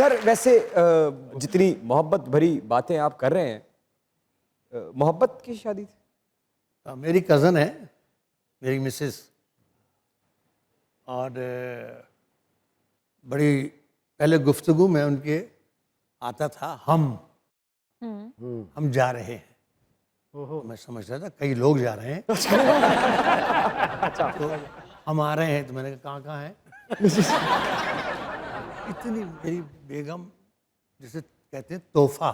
Sir वैसे जितनी मोहब्बत भरी बातें आप कर रहे हैं, मोहब्बत की शादी थी? मेरी कज़न है, मेरी मिसेस, और बड़ी पहले गुफ्तगू में उनके आता था हम जा रहे हैं। तो मैं समझता था कई लोग जा रहे हैं। तो हम आ रहे हैं, तो मैंने कहा कहाँ हैं? इतनी मेरी बेगम जिसे कहते हैं तोहफा,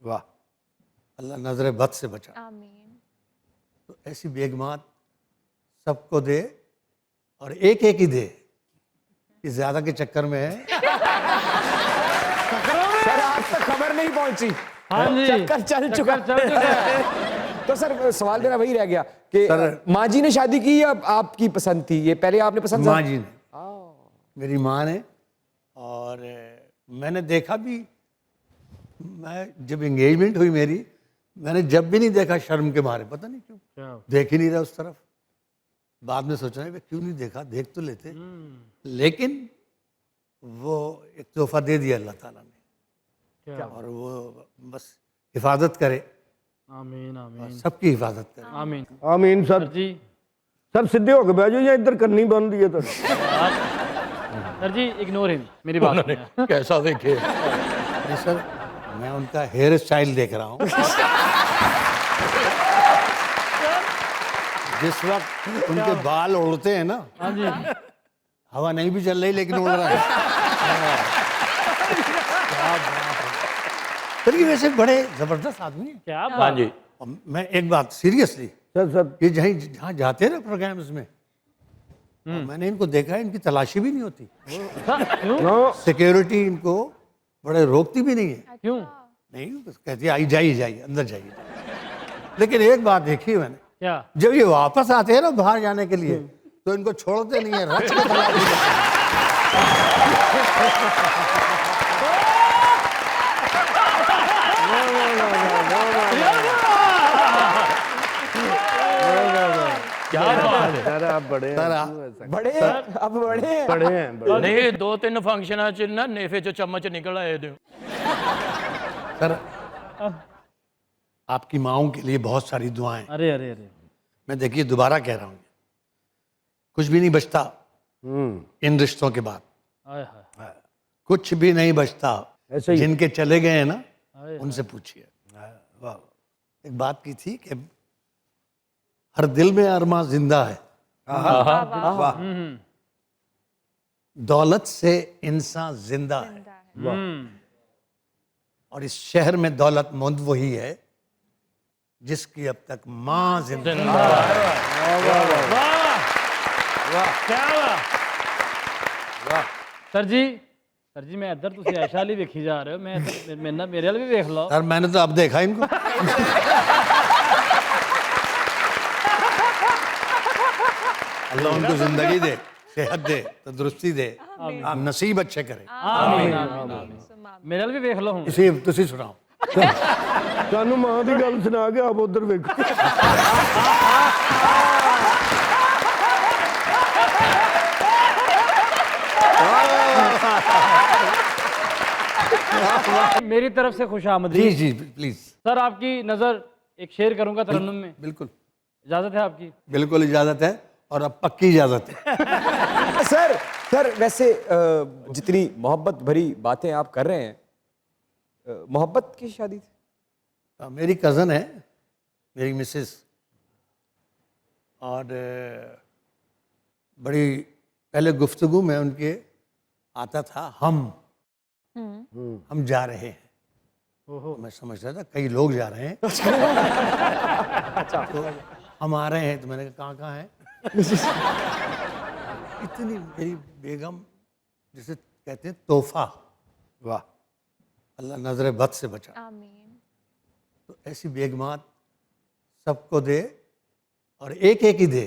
वाह, अल्लाह नजर बद से बचा। आमीन। तो ऐसी बेगमात सबको दे, और एक एक ही दे, कि ज्यादा के चक्कर में है। सर आज तक खबर नहीं पहुंची। हाँ जी, चक्कर चल चुका है। तो सर सवाल मेरा वही रह गया कि माँ जी ने शादी की या आपकी पसंद थी? ये पहले आपने पसंद माँ जी ने, मेरी माँ ने। और मैंने देखा भी, मैं जब एंगेजमेंट हुई मेरी, मैंने जब भी नहीं देखा शर्म के मारे, पता नहीं क्यों देख ही नहीं रहा उस तरफ। बाद में सोचा है क्यों नहीं देखा, देख तो लेते। लेकिन वो एक तोहफा दे दिया अल्लाह ताला ने, और वो बस हिफाजत करे। आमीन आमीन, सबकी हिफाजत करे। आमीन आमीन। सर सर जी, सर सीधे होके बैठ जाओ या इधर करनी बंद है तो। सर जी इग्नोर हिम, मेरी बात सुनिए। कैसा देखे? नहीं सर, मैं उनका हेयर स्टाइल देख रहा हूँ। जिस वक्त उनके बाल उड़ते हैं ना, हाँ जी, हवा नहीं भी चल रही लेकिन उड़ रहा है। सर ये वैसे बड़े जबरदस्त आदमी है। क्या बात जी। और मैं एक बात सीरियसली, सर ये जहाँ जाते हैं ना प्रोग्राम्स में, मैंने इनको देखा है, इनकी तलाशी भी नहीं होती। क्यों नो सिक्योरिटी इनको बड़े रोकती भी नहीं है। क्यों? नहीं, बस कहती है आई जाइए जाइए अंदर जाइए। लेकिन एक बात देखी मैंने, क्या? जब ये वापस आते हैं ना बाहर जाने के लिए, तो इनको छोड़ते नहीं है, रच के तलाशी देते हैं। क्या बात है? सर आप बड़े सर, हैं, बड़े अब बड़े हैं। बड़े हैं बड़े। नहीं, दो तीन फंक्शनां च ना नेफे चो चम्मच निकल आए थे। सर आपकी माओं के लिए बहुत सारी दुआएं। अरे अरे अरे, मैं देखिए दोबारा कह रहा हूँ, कुछ भी नहीं बचता इन रिश्तों के बाद, हाय हाय, कुछ भी नहीं बचता। ऐसे ही। जिनके चले गए हैं ना, हाय उनसे पूछिए। वाह, एक बात की थी कि हर दिल में अरमा जिंदा है, वाह दौलत से इंसान जिंदा है। और इस शहर में दौलतमंद वही है जिसकी अब तक माँ जिंदा है। क्या बात। सर जी मैं इधर तुसी ऐशा वाली वेखी जा रहे हो, मैं इधर मेरे वाल भी वेख लो। सर मैंने तो अब देखा इनको। अल्लाह उनको जिंदगी दे, सेहत दे, तंदुरुस्ती दे, नसीब अच्छे करे। आमीन आमीन आमीन। मेरे वाल भी वेख लो हुण। इसी तुसी सुनाओ। सानू मां दी गल सुना के आप उधर वेखो। मेरी तरफ से जी खुशामदीद। जी प्लीज। सर आपकी नजर एक शेर करूंगा तरन्नुम में, बिल्कुल इजाजत है आपकी? बिल्कुल इजाजत है, और अब पक्की इजाजत है। सर वैसे जितनी मोहब्बत भरी बातें आप कर रहे हैं, मोहब्बत की शादी थी? मेरी कज़न है, मेरी मिसेस, और बड़ी पहले गुफ्तगू में उनके आता था हम जा रहे हैं। तो मैं समझता था कई लोग जा रहे हैं। तो हम आ रहे हैं, तो मैंने कहा कहाँ हैं? इतनी मेरी बेगम जिसे कहते हैं तोहफा, वाह, अल्लाह नजर बद से बचा। आमीन। तो ऐसी बेगमात सबको दे, और एक एक ही दे,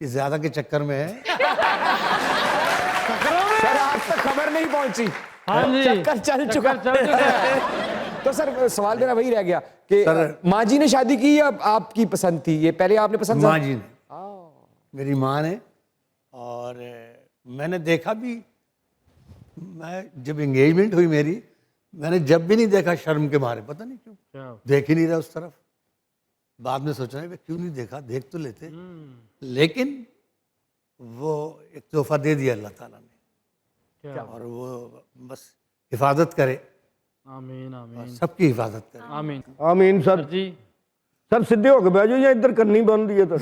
कि ज्यादा के चक्कर में है। सर आज तक खबर नहीं पहुंची। हाँ जी, चक्कर चल चुका है। तो सर सवाल मेरा वही रह गया कि माँ जी ने शादी की या आपकी पसंद थी? ये पहले आपने पसंद माँ जी ने, मेरी माँ ने। और मैंने देखा भी, मैं जब एंगेजमेंट हुई मेरी, मैंने जब भी नहीं देखा शर्म के मारे, पता नहीं क्यों, क्या देख ही नहीं रहा उस तरफ। बाद में सोचा है क्यों नहीं देखा, देख तो लेते। लेकिन वो एक तोहफा दे दिया अल्लाह ताला ने, क्या और वो बस हिफाजत करे, आमीन आमीन सबकी हिफाजत करे। आमीन। आमीन सर सर। जी सर सीधे होके बैठ जाओ या इधर करनी बंद है तो।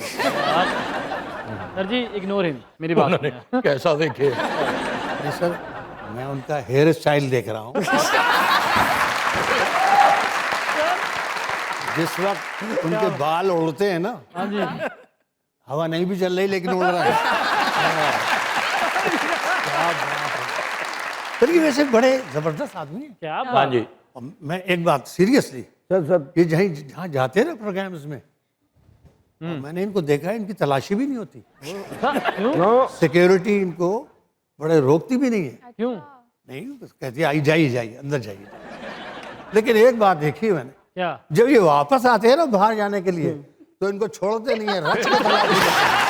सर जी इग्नोर हिम, मेरी बात सुनिए। कैसा देखे नहीं सर, मैं उनका हेयर स्टाइल देख रहा हूँ। जिस वक्त उनके बाल उड़ते हैं ना, हाँ जी हवा नहीं भी चल रही लेकिन उड़ रहा है। क्या बात है। सर ये वैसे बड़े जबरदस्त आदमी हैं। क्या हाँ बात जी और मैं एक बात सीरियसली, सर सर ये जहाँ जाते हैं ना प्रोग्राम्स में, और मैंने इनको देखा है, इनकी तलाशी भी नहीं होती, सर, क्यों नो सिक्योरिटी इनको बड़े रोकती भी नहीं है। क्यों नहीं, बस कहती है आई जाइए जाइए अंदर जाइए। लेकिन एक बात देखी मैंने, क्या जब ये वापस आते हैं ना बाहर जाने के लिए, तो इनको छोड़ते नहीं है, रच के तलाशी लेते हैं।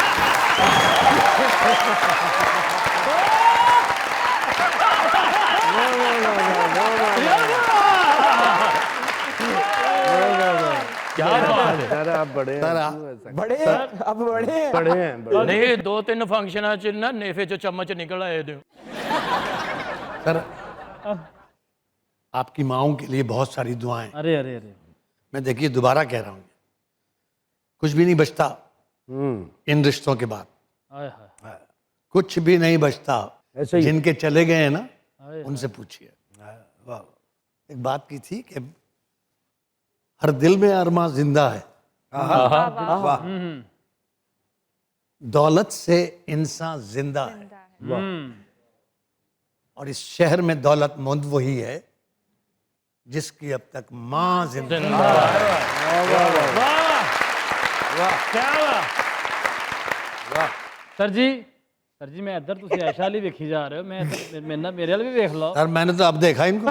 क्या बात है सर आप बड़े सर, हैं। बड़े हैं, अब बड़े हैं। बड़े हैं बड़े। नहीं 2-3 फंक्शनां च ना नेफे चो चम्मच निकल आए थे। सर आपकी माओं के लिए बहुत सारी दुआएं। अरे अरे अरे मैं देखिए दोबारा कह रहा हूँ, कुछ भी नहीं बचता इन रिश्तों के बाद, हाय हाय कुछ भी नहीं बचता। ऐसे ही। जिनके चले गए हैं ना, हाय उनसे पूछिए। वाह। एक बात की थी कि हर दिल में अरमा जिंदा है, दौलत से इंसान जिंदा है, और इस शहर में दौलतमंद वही है जिसकी अब तक माँ जिंदा है। क्या सर जी मैं इधर तुसी ऐशा वाली वेखी जा रहे हो, मैं इधर मेरे वाल भी वेख लो। सर मैंने तो अब देखा इनको।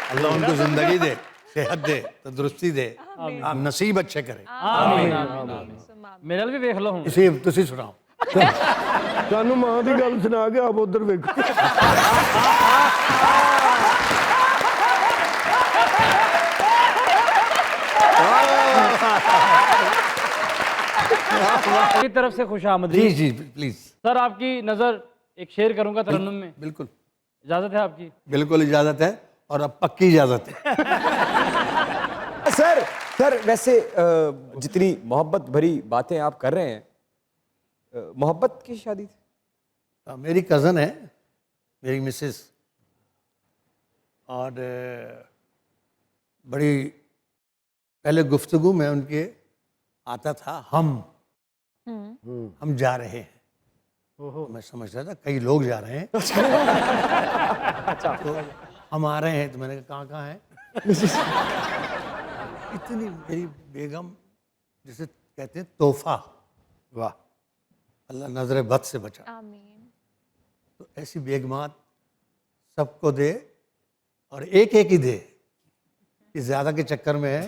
अल्लाह उनको जिंदगी दे, सेहत दे, तंदुरुस्ती दे, नसीब अच्छे करे। आमीन आमीन आमीन। मेरे वाल भी वेख लो हुण। इसी तुसी सुनाओ। सानू मां दी गल सुना के आप उधर वेखो। की तरफ से जी खुशामदीद। जी प्लीज। सर आपकी नजर एक शेर करूंगा तरन्नुम में, बिल्कुल इजाजत है आपकी? बिल्कुल इजाजत है, और अब पक्की इजाजत है। सर सर वैसे जितनी मोहब्बत भरी बातें आप कर रहे हैं, मोहब्बत की शादी थी? मेरी कज़न है, मेरी मिसेस, और बड़ी पहले गुफ्तगू में उनके आता था हम जा रहे हैं। तो मैं समझता था कई लोग जा रहे हैं। तो हम आ रहे हैं, तो मैंने कहा कहाँ हैं? इतनी मेरी बेगम, जिसे कहते हैं तोहफा, वाह अल्लाह नजर बद से बचा। आमीन। तो ऐसी बेगमात सबको दे, और एक एक ही दे, कि ज्यादा के चक्कर में है